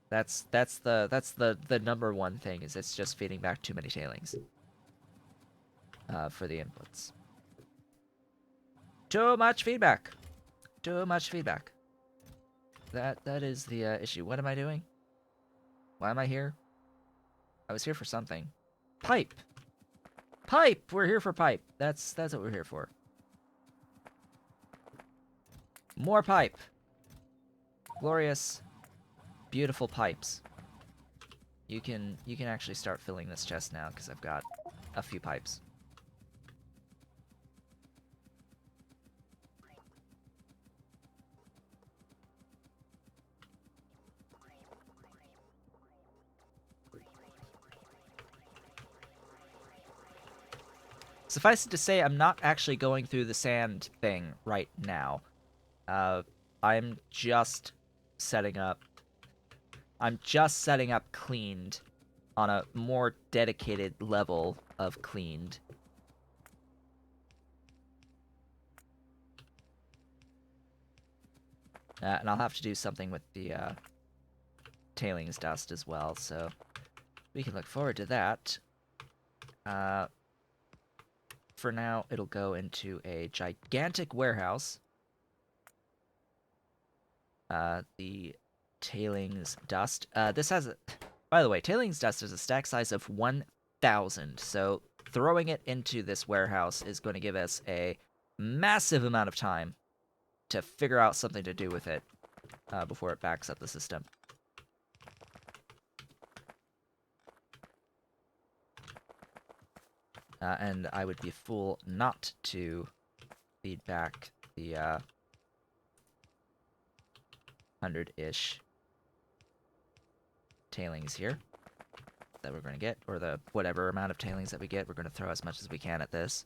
That's the number one thing, is it's just feeding back too many tailings for the inputs. Too much feedback. Too much feedback. That is the issue. What am I doing? Why am I here? I was here for something. Pipe. Pipe. We're here for pipe. That's what we're here for. More pipe. Glorious, beautiful pipes. You can actually start filling this chest now because I've got a few pipes. Suffice it to say, I'm not actually going through the sand thing right now. I'm just setting up. I'm just setting up cleaned on a more dedicated level of cleaned. And I'll have to do something with the tailings dust as well, so we can look forward to that. For now, it'll go into a gigantic warehouse. The tailings dust. This has a... By the way, tailings dust is a stack size of 1,000, so throwing it into this warehouse is going to give us a massive amount of time to figure out something to do with it before it backs up the system. And I would be a fool not to feed back the 100-ish tailings here that we're going to get, or the whatever amount of tailings that we get. We're going to throw as much as we can at this.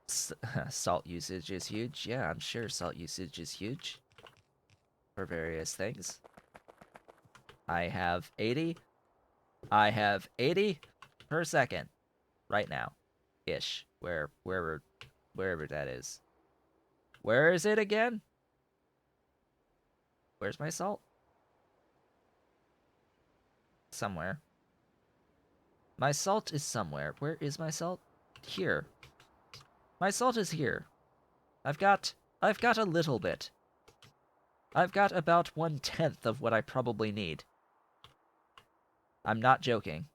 Salt usage is huge. Yeah, I'm sure salt usage is huge for various things. I have 80. I have 80 per second right now, ish. Wherever that is. Where is it again? Where's my salt? Somewhere. My salt is somewhere. Where is my salt? Here. My salt is here. I've got a little bit. I've got about 1/10 of what I probably need. I'm not joking.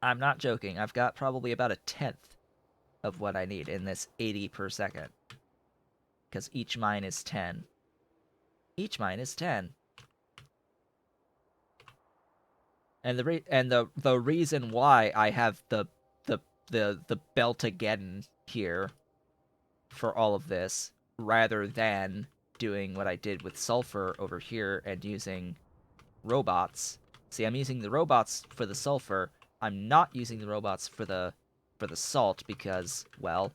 I'm not joking. I've got probably about 1/10 of what I need in this 80 per second. Because each mine is 10. Each mine is 10. And the reason why I have the belt again here for all of this, rather than doing what I did with sulfur over here and using robots. See, I'm using the robots for the sulfur. I'm not using the robots for the salt because, well,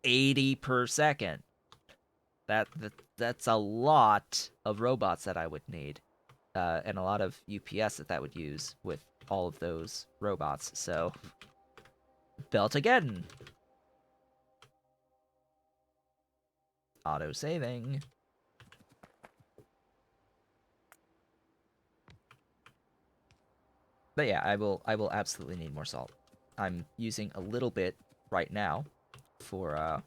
80 per second. That's a lot of robots that I would need. And a lot of UPS that would use with all of those robots. So, belt again. Auto saving. But yeah, I will absolutely need more salt. I'm using a little bit right now for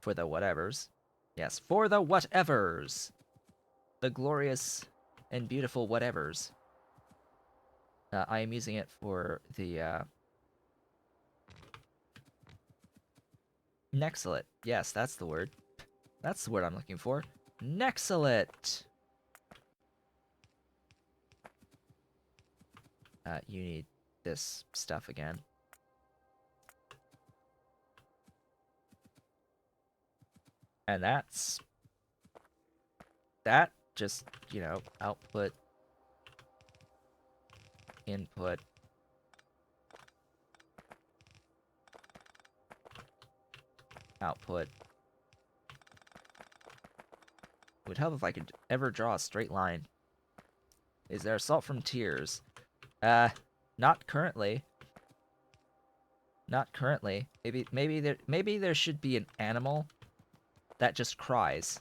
the whatevers. Yes, for the whatevers. The glorious and beautiful whatevers. I am using it for the Nexelit. Yes, that's the word. That's the word I'm looking for. Nexelit! You need this stuff again. And that's... That just, you know, output, input, output. It would help if I could ever draw a straight line. Is there salt from tears? Not currently. Not currently. Maybe there should be an animal that just cries,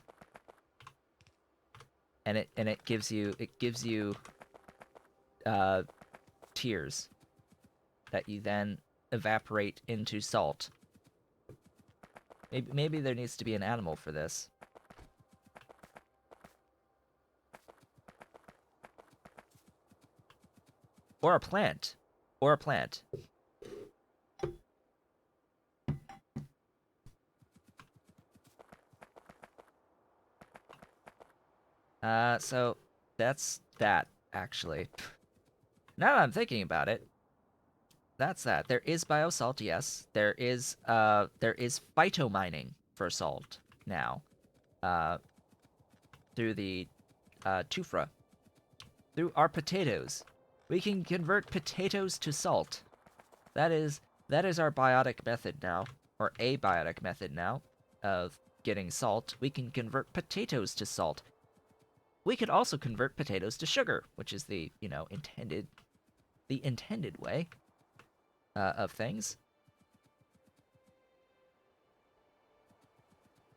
and it gives you uh, tears that you then evaporate into salt. Maybe there needs to be an animal for this. Or a plant. Or a plant. So that's that, actually. Now that I'm thinking about it, that's that. There is biosalt, yes. There is phytomining for salt now. Through the tufra. Through our potatoes. We can convert potatoes to salt. That is our biotic method now, or a biotic method now, of getting salt. We can convert potatoes to salt. We could also convert potatoes to sugar, which is the, intended way of things.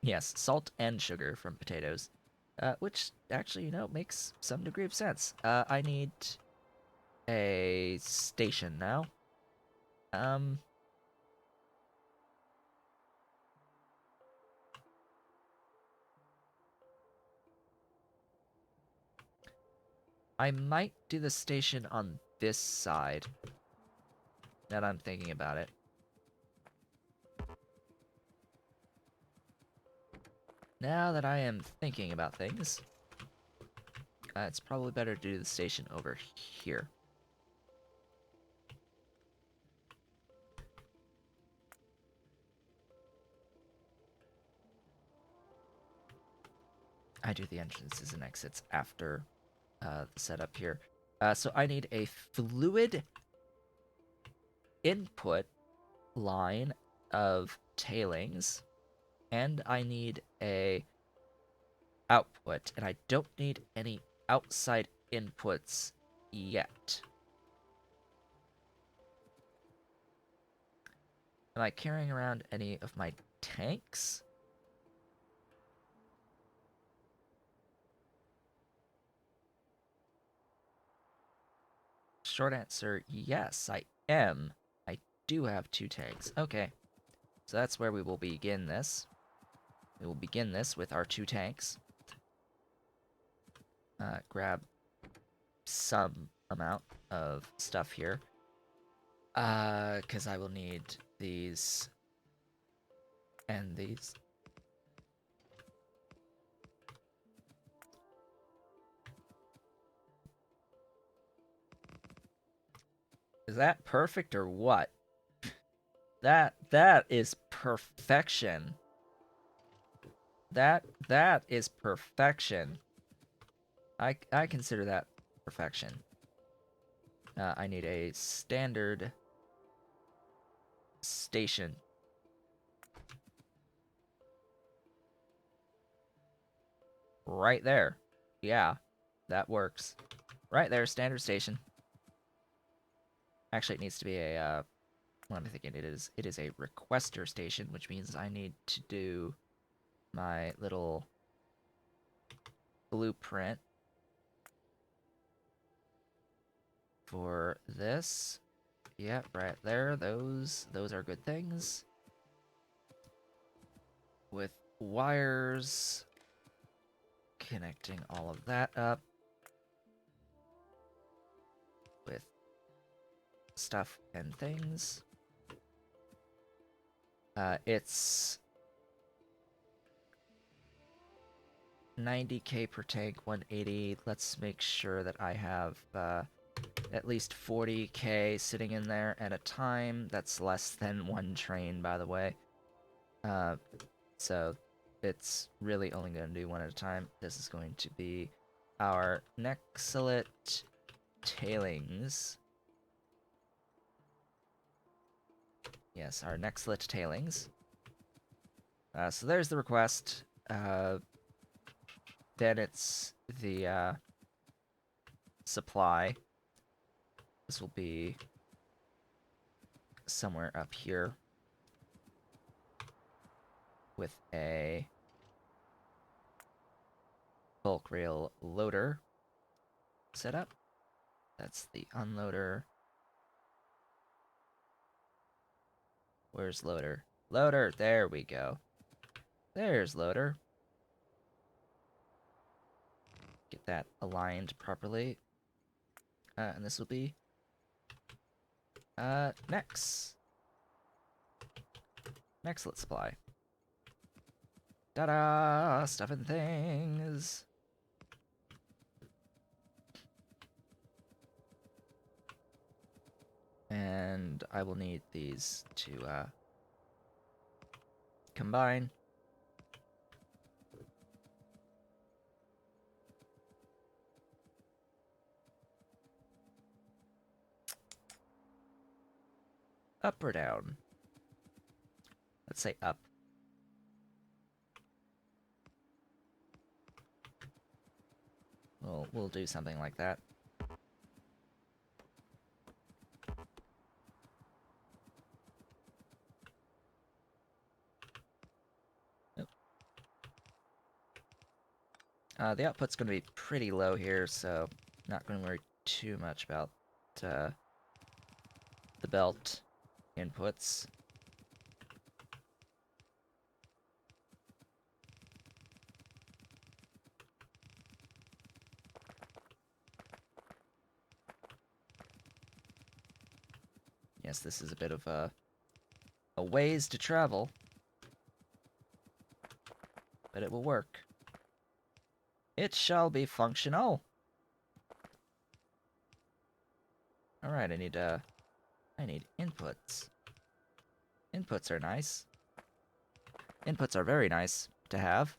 Yes, salt and sugar from potatoes, which actually, makes some degree of sense. I need a station now. I might do the station on this side, now that I'm thinking about it. Now that I am thinking about things, it's probably better to do the station over here. I do the entrances and exits after the setup here. So I need a fluid input line of tailings, and I need a output, and I don't need any outside inputs yet. Am I carrying around any of my tanks? Short answer, yes, I am. I do have 2 tanks. Okay. So that's where we will begin this. We will begin this with our 2 tanks. Grab some amount of stuff here. Because I will need these and these. Is that perfect or what? That is perfection. That is perfection. I consider that perfection. I need a standard station. Right there. Yeah, that works. Right there, standard station. Actually, it needs to be a, what am I thinking? It is a requester station, which means I need to do my little blueprint for this. Yep, right there. Those are good things. With wires, connecting all of that up with stuff and things. It's 90k per tank, 180. Let's make sure that I have at least 40k sitting in there at a time. That's less than 1 train, by the way. So it's really only going to do 1 at a time. This is going to be our Nexelit tailings. Yes, our Nexelit tailings. So there's the request. Then it's the supply. This will be somewhere up here with a bulk rail loader set up. That's the unloader. Where's loader? Loader! There we go. There's loader. Get that aligned properly. And this will be Nexelit supply. Ta-da! Stuff and things. And I will need these to combine. Up or down? Let's say up. We'll do something like that. The output's going to be pretty low here, so not going to worry too much about the belt inputs. Yes, this is a bit of a ways to travel, but it will work. It shall be functional. Alright, I need inputs. Inputs are nice. Inputs are very nice to have.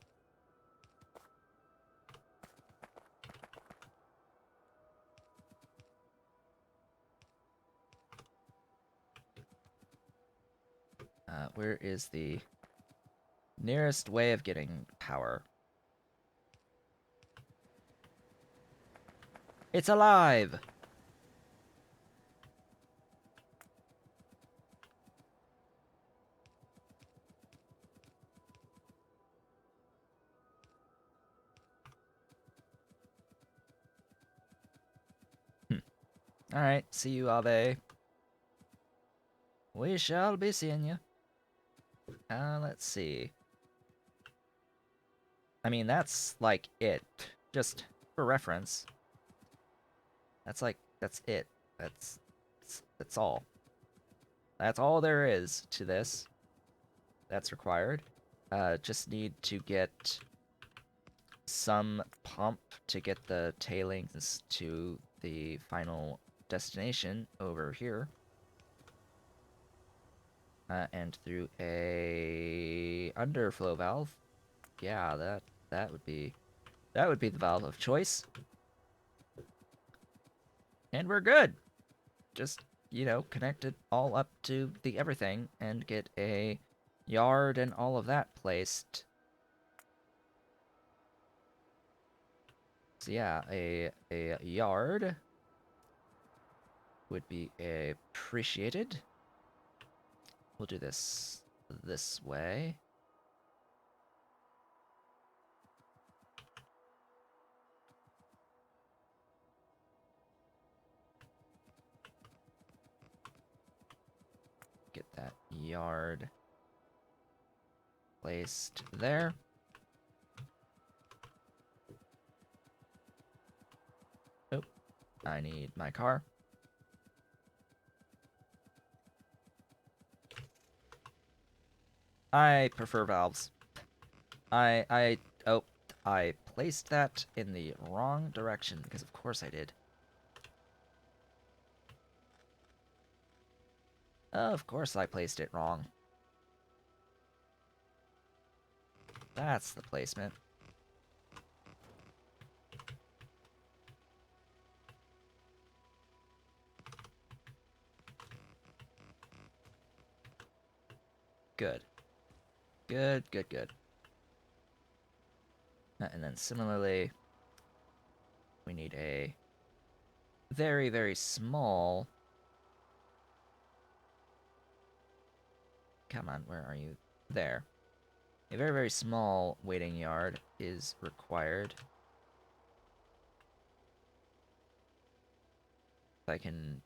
Where is the nearest way of getting power? It's alive! Alright, see you, Abe. We shall be seeing you. Let's see. I mean, that's, like, it. Just for reference. That's it. That's all. That's all there is to this. That's required. Just need to get some pump to get the tailings to the final destination over here. And through a underflow valve. Yeah, that would be the valve of choice. And we're good. Just, you know, connect it all up to the everything and get a yard and all of that placed. So yeah, a yard would be appreciated. We'll do this way. Get that yard placed there. Oh, I need my car. I prefer valves. Oh, I placed that in the wrong direction, because of course I did. Of course I placed it wrong. That's the placement. Good. Good. And then similarly, we need a very, very small... Come on, where are you? There. A very, very small waiting yard is required. If I can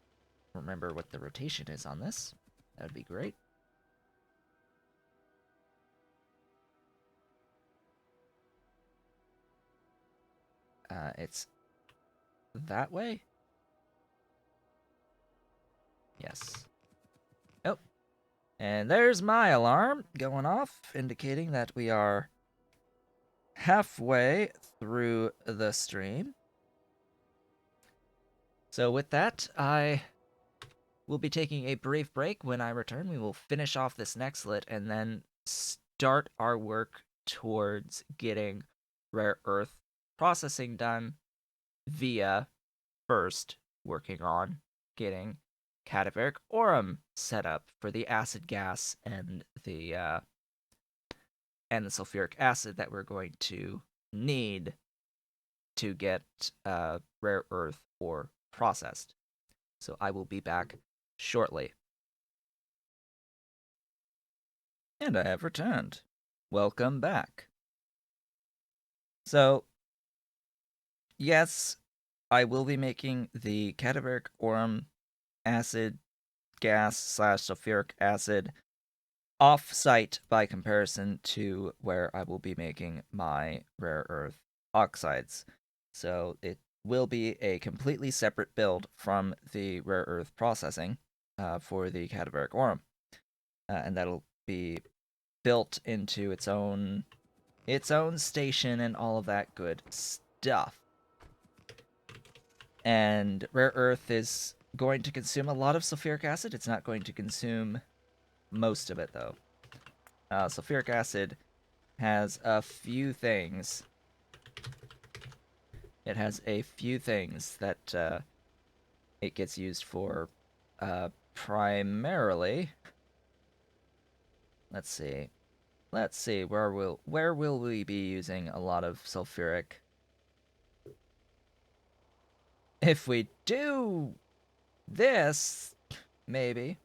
remember what the rotation is on this, that would be great. It's that way? Yes. Oh. And there's my alarm going off, indicating that we are halfway through the stream. So with that, I will be taking a brief break. When I return, we will finish off this Nexelit and then start our work towards getting rare earth processing done via first working on getting cadaveric arum set up for the acid gas and the sulfuric acid that we're going to need to get rare earth ore processed. So I will be back shortly. And I have returned. Welcome back. So, yes, I will be making the cadaveric arum acid gas / sulfuric acid off-site by comparison to where I will be making my rare earth oxides. So it will be a completely separate build from the rare earth processing for the cadaveric arum. And that'll be built into its own station and all of that good stuff. And rare earth is going to consume a lot of sulfuric acid. It's not going to consume most of it, though. Sulfuric acid has a few things. It has a few things that it gets used for. Primarily, let's see. Where will we be using a lot of sulfuric? If we do this, maybe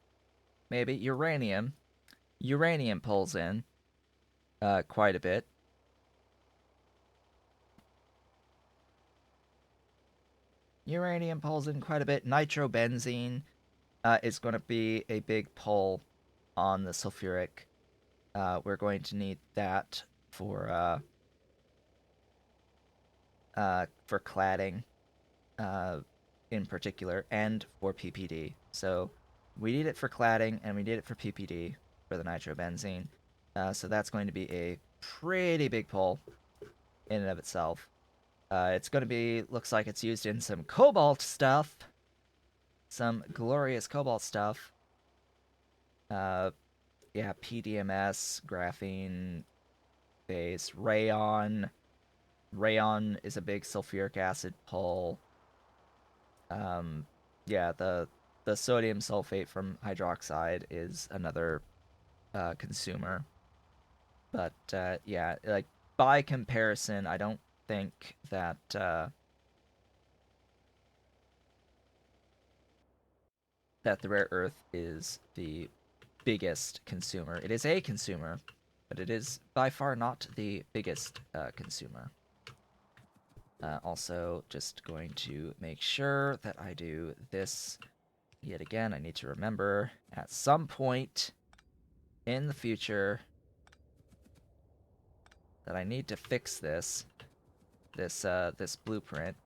uranium. Uranium pulls in quite a bit. Nitrobenzene is going to be a big pull on the sulfuric. We're going to need that for cladding in particular, and for PPD. So we need it for cladding, and we need it for PPD for the nitrobenzene. So that's going to be a pretty big pull in and of itself. It's going to be, looks like it's used in some cobalt stuff. Some glorious cobalt stuff. Yeah, PDMS, graphene base, rayon. Rayon is a big sulfuric acid pull. Yeah, the sodium sulfate from hydroxide is another consumer. But yeah, like by comparison, I don't think that that the rare earth is the biggest consumer. It is a consumer, but it is by far not the biggest consumer. Also, just going to make sure that I do this yet again. I need to remember at some point in the future that I need to fix this blueprint.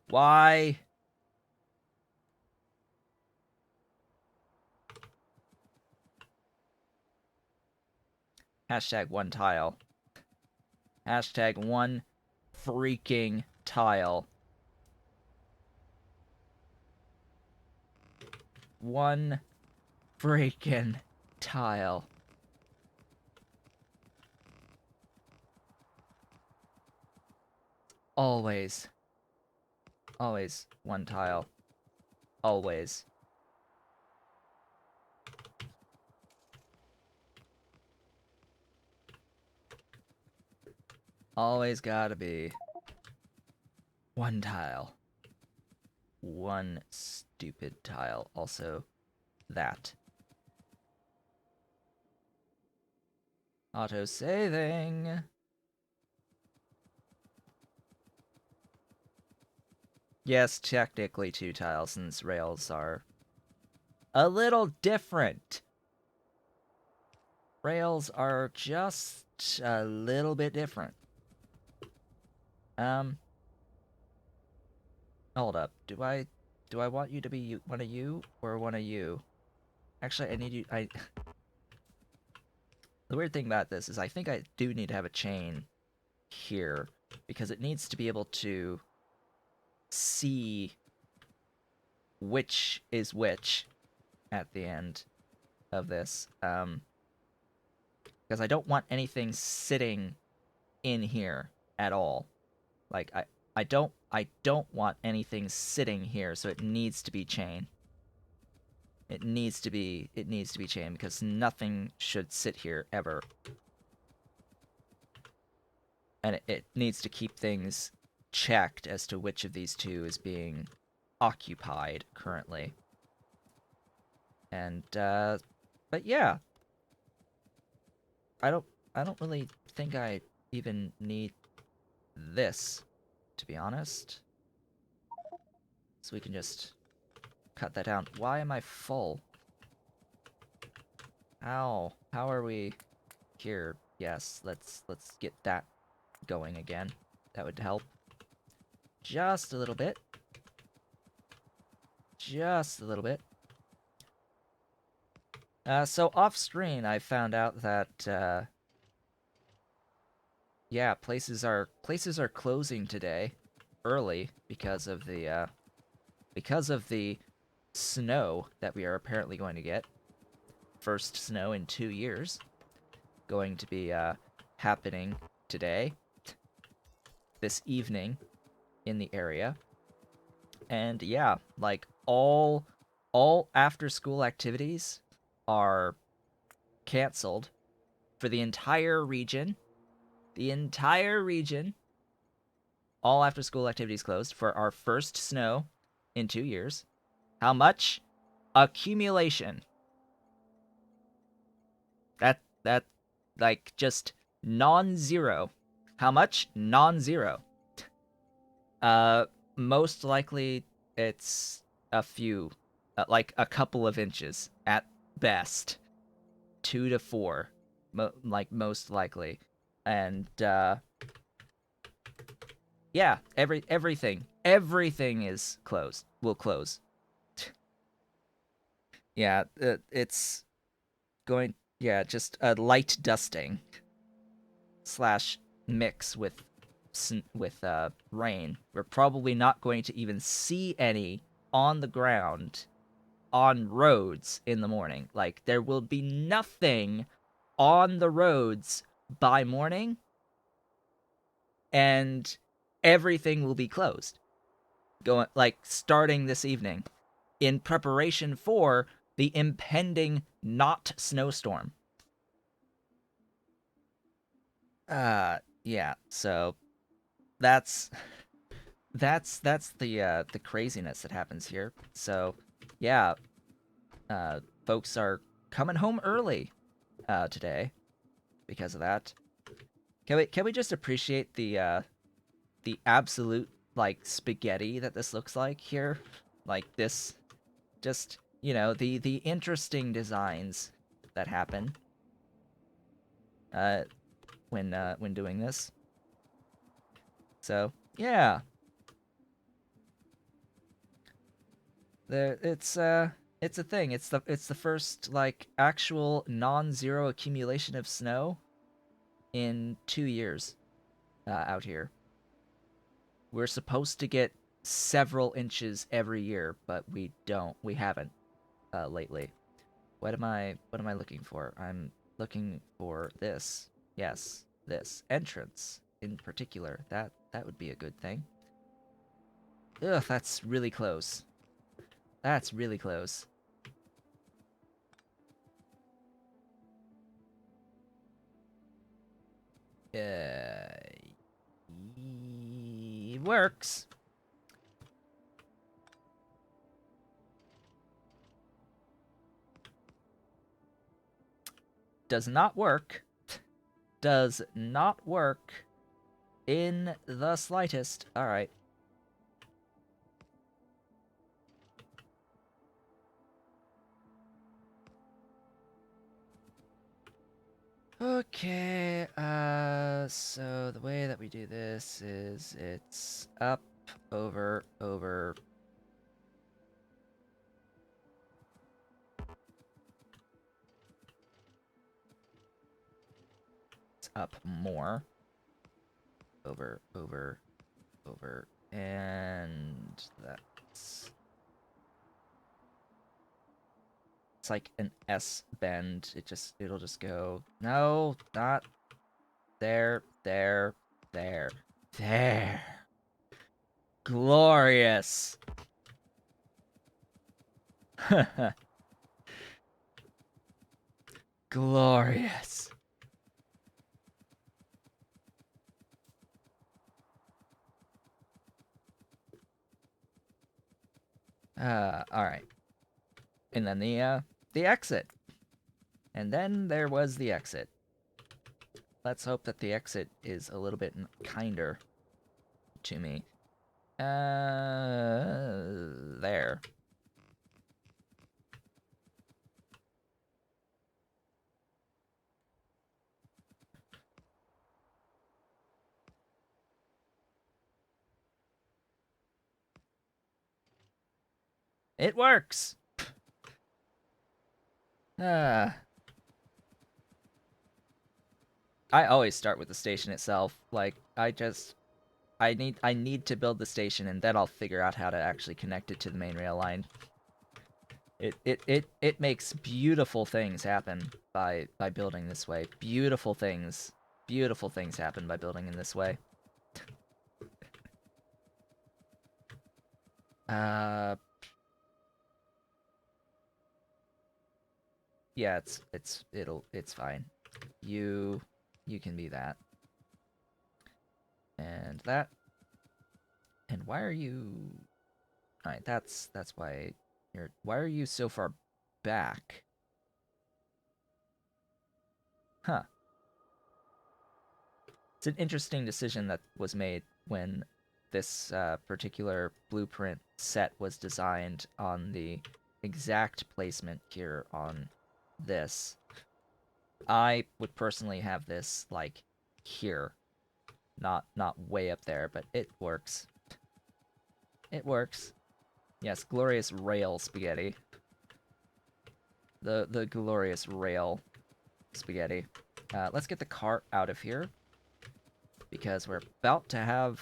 Why? Hashtag one tile. Hashtag one freaking tile. One freaking tile. Always. Always one tile. Always. Always gotta be one tile. One stupid tile. Also, that. Auto-saving. Yes, technically 2 tiles, since rails are a little different. Rails are just a little bit different. Hold up. Do I want you to be one of you or one of you? Actually, I need you. The weird thing about this is I think I do need to have a chain here because it needs to be able to see which is which at the end of this. Because I don't want anything sitting in here at all. Like I don't want anything sitting here, so it needs to be chain. It needs to be chain because nothing should sit here ever. And it needs to keep things checked as to which of these two is being occupied currently. And but yeah. I don't really think I even need this, to be honest. So we can just cut that down. Why am I full? How are we here? Yes, let's get that going again. That would help. Just a little bit. Just a little bit. So off screen, I found out that yeah, places are closing today early because of the snow that we are apparently going to get. First snow in 2 years going to be happening today, this evening in the area. And yeah, like all after school activities are canceled for the entire region. The entire region, all after school activities closed for our first snow in 2 years. How much? Accumulation. That like just non-zero. How much? Non-zero. Most likely it's a few, like a couple of inches at best, 2 to 4, like most likely, and yeah, everything is closed. Will close. Yeah, it's going. Yeah, just a light dusting slash mix with rain. We're probably not going to even see any on the ground on roads in the morning. Like there will be nothing on the roads by morning, and everything will be closed. Going like starting this evening in preparation for the impending not snowstorm. Yeah, so that's the craziness that happens here. So yeah, folks are coming home early today because of that. Can we just appreciate the absolute like spaghetti that this looks like here? Like this, just the interesting designs that happen when doing this. So yeah, it's a thing. It's the first like actual non-zero accumulation of snow in 2 years out here. We're supposed to get several inches every year, but we don't. We haven't lately. What am I looking for? I'm looking for this. Yes, this entrance in particular. That would be a good thing. Ugh, that's really close. That's really close. Works. Does not work. Does not work in the slightest. All right. Okay, so the way that we do this is it's up, over, over. It's up more. Over, over, over, and that's... It's like an S bend. It'll just go, no, not there, there, there, there. Glorious. Glorious. All right. And then the exit. And then there was the exit. Let's hope that the exit is a little bit kinder to me. There. It works. I always start with the station itself. Like I need to build the station and then I'll figure out how to actually connect it to the main rail line. It makes beautiful things happen by building this way. Beautiful things happen by building in this way. Yeah, it's fine. You can be that. And that. And why are you... Alright, that's why you're... Why are you so far back? Huh. It's an interesting decision that was made when this particular blueprint set was designed on the exact placement here on this. I would personally have this, like, here. Not way up there, but it works. It works. Yes, glorious rail spaghetti. The glorious rail spaghetti. Let's get the cart out of here. Because we're about to have,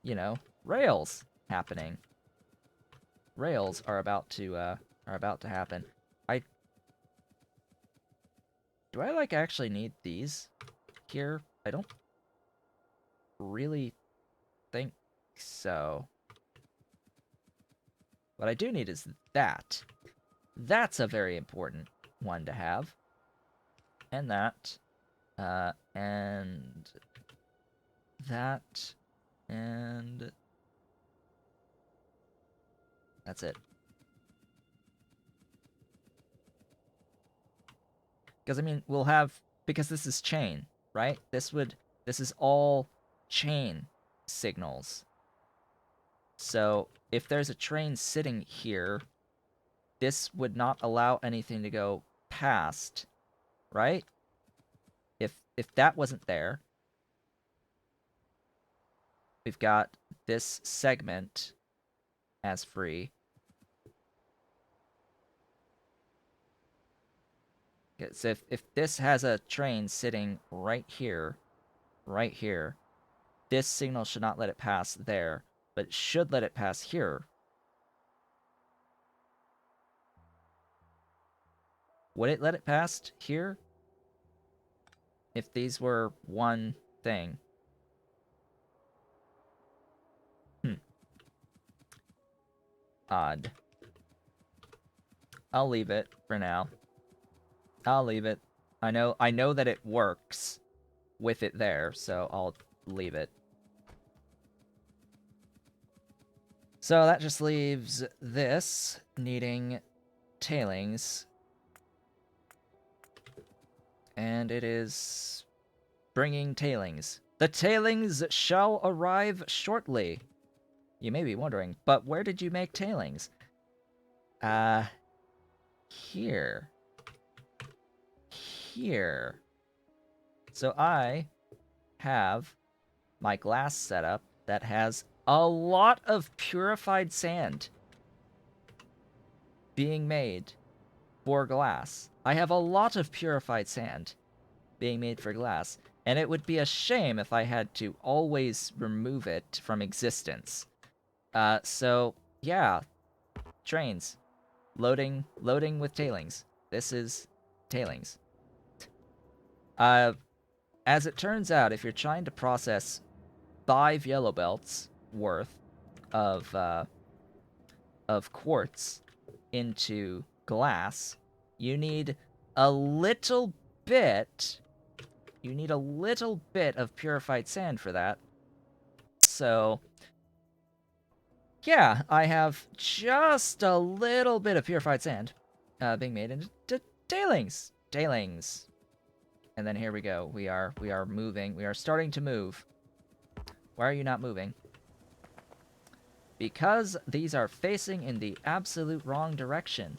you know, rails happening. Rails are about to happen. Do I, like, actually need these here? I don't really think so. What I do need is that. That's a very important one to have. And that. And that. And that's it. Because, I mean, we'll have... Because this is chain, right? This is all chain signals. So, if there's a train sitting here, this would not allow anything to go past, right? If that wasn't there, we've got this segment as free. Okay, so if this has a train sitting right here, this signal should not let it pass there, but it should let it pass here. Would it let it pass here? If these were one thing. Odd. I'll leave it for now. I'll leave it. I know that it works with it there, so I'll leave it. So that just leaves this needing tailings. And it is bringing tailings. The tailings shall arrive shortly. You may be wondering, but where did you make tailings? Here. Here. So I have my glass setup that has a lot of purified sand being made for glass. I have a lot of purified sand being made for glass, and it would be a shame if I had to always remove it from existence. So yeah, trains loading with tailings. This is tailings. As it turns out, if you're trying to process 5 yellow belts worth of quartz into glass, you need a little bit. You need a little bit of purified sand for that. So, yeah, I have just a little bit of purified sand being made into tailings. Tailings. And then here we go. We are moving. We are starting to move. Why are you not moving? Because these are facing in the absolute wrong direction.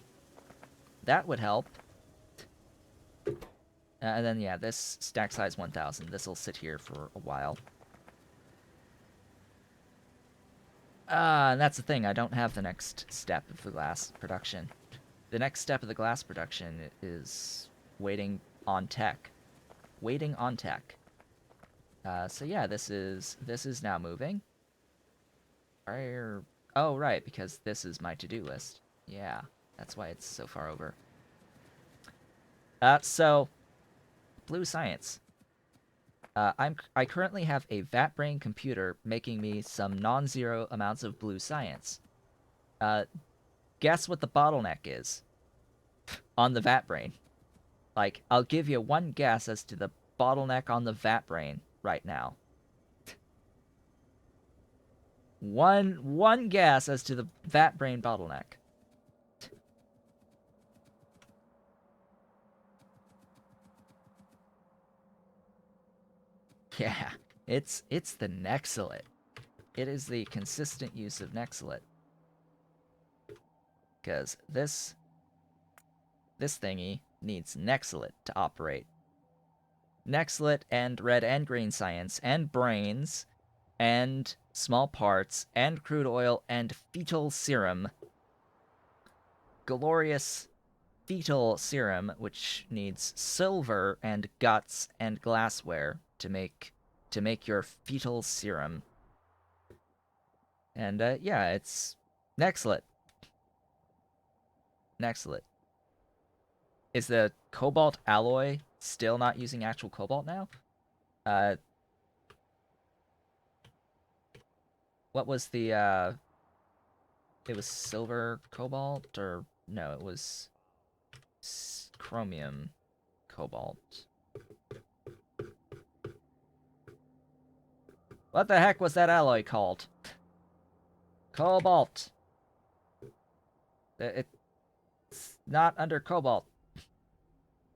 That would help. And then, yeah, this stack size 1000. This will sit here for a while. And that's the thing. I don't have the next step of the glass production. The next step of the glass production is waiting on tech. Waiting on tech. So yeah, this is now moving. Oh, right, because this is my to-do list. Yeah, that's why it's so far over. So, blue science. I currently have a vat brain computer making me some non-zero amounts of blue science. Guess what the bottleneck is on the vat brain? Like, I'll give you one guess as to the bottleneck on the vat brain right now. One guess as to the vat brain bottleneck. Yeah, it's the Nexelit. It is the consistent use of Nexelit. Because this thingy needs Nexelit to operate. Nexelit and red and green science and brains and small parts and crude oil and fetal serum. Glorious fetal serum, which needs silver and guts and glassware to make your fetal serum. And yeah, it's Nexelit. Nexelit. Is the cobalt alloy still not using actual cobalt now? What was the it was silver cobalt, or no, it was chromium cobalt. What the heck was that alloy called? Cobalt. It's not under cobalt.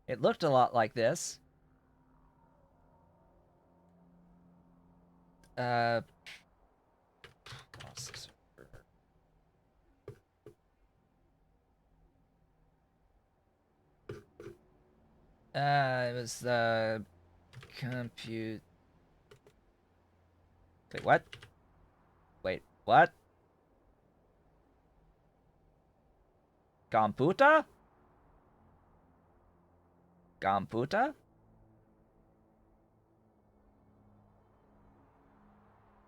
It looked a lot like this. It was the compute. Wait, what? Wait, what? Computer? Computer?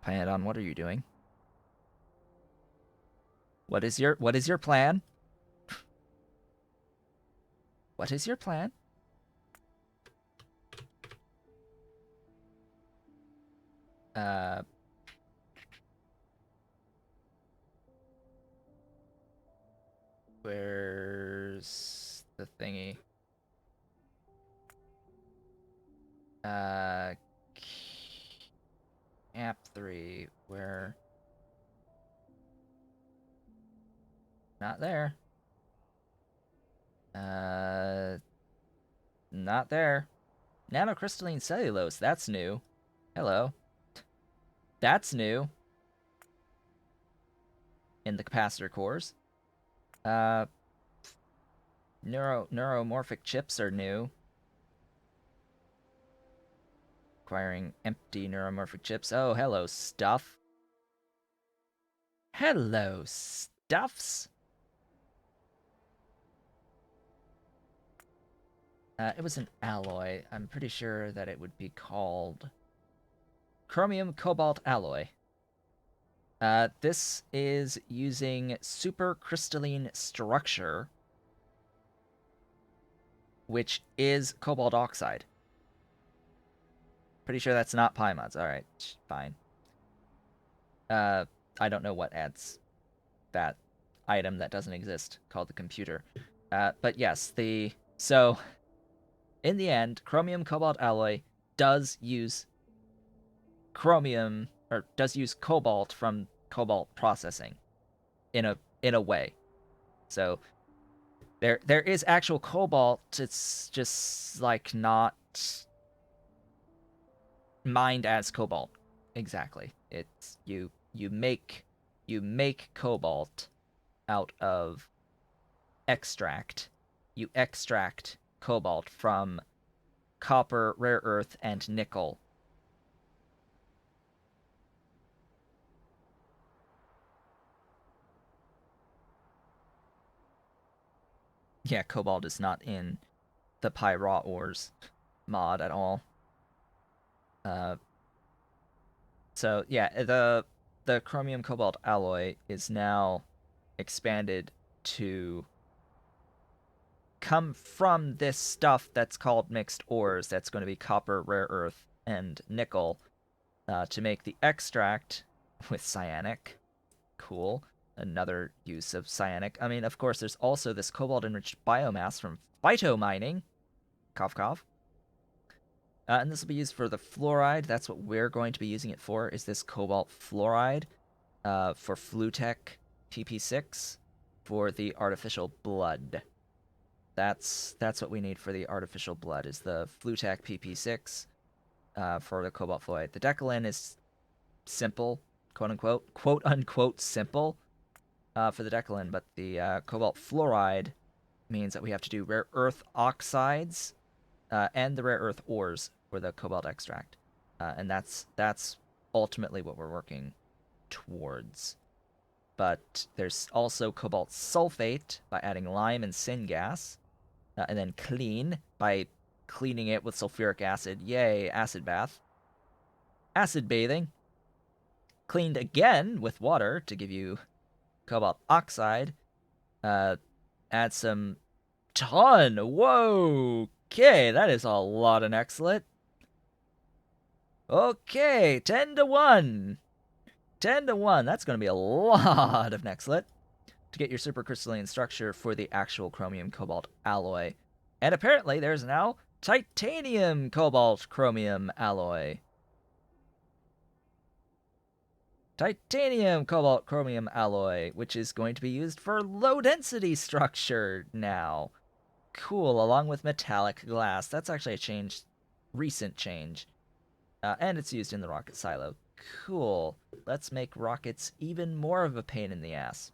Pyadon, what are you doing? What is your plan? What is your plan? Where's the thingy? App 3, where? Not there. Not there. Nanocrystalline cellulose, that's new. Hello. That's new. In the capacitor cores. Neuromorphic chips are new. Acquiring empty neuromorphic chips. Oh, hello, stuff. Hello, stuffs. It was an alloy. I'm pretty sure that it would be called chromium cobalt alloy. This is using supercrystalline structure, which is cobalt oxide. Pretty sure that's not Pymods. Alright, fine. I don't know what adds that item that doesn't exist called the computer. But yes, so in the end, chromium cobalt alloy does use chromium or does use cobalt from cobalt processing in a way. So there is actual cobalt. It's just like not mined as cobalt. Exactly. It's you make cobalt out of extract. You extract cobalt from copper, rare earth, and nickel. Yeah, cobalt is not in the Raw ores mod at all. So yeah, the chromium cobalt alloy is now expanded to come from this stuff that's called mixed ores. That's going to be copper, rare earth, and nickel to make the extract with cyanic. Cool. Another use of cyanic. I mean, of course, there's also this cobalt enriched biomass from phytomining. Cough, cough. And this will be used for the fluoride. That's what we're going to be using it for, is this cobalt fluoride for Flutech PP6 for the artificial blood. That's what we need for the artificial blood, is the Flutech PP6 for the cobalt fluoride. The Decalin is simple, quote unquote simple for the Decalin, but the cobalt fluoride means that we have to do rare earth oxides and the rare earth ores for the cobalt extract, and that's ultimately what we're working towards. But there's also cobalt sulfate by adding lime and syngas, and then clean by cleaning it with sulfuric acid. Yay, acid bath. Acid bathing. Cleaned again with water to give you cobalt oxide. Add some ton. Whoa. Okay, that is a lot of Nexelit. Okay, 10 to 1. 10 to 1. That's going to be a lot of Nexelit to get your supercrystalline structure for the actual chromium cobalt alloy. And apparently there's now titanium cobalt chromium alloy. Titanium cobalt chromium alloy, which is going to be used for low density structure now. Cool, along with metallic glass. That's actually a recent change. And it's used in the rocket silo. Cool. Let's make rockets even more of a pain in the ass.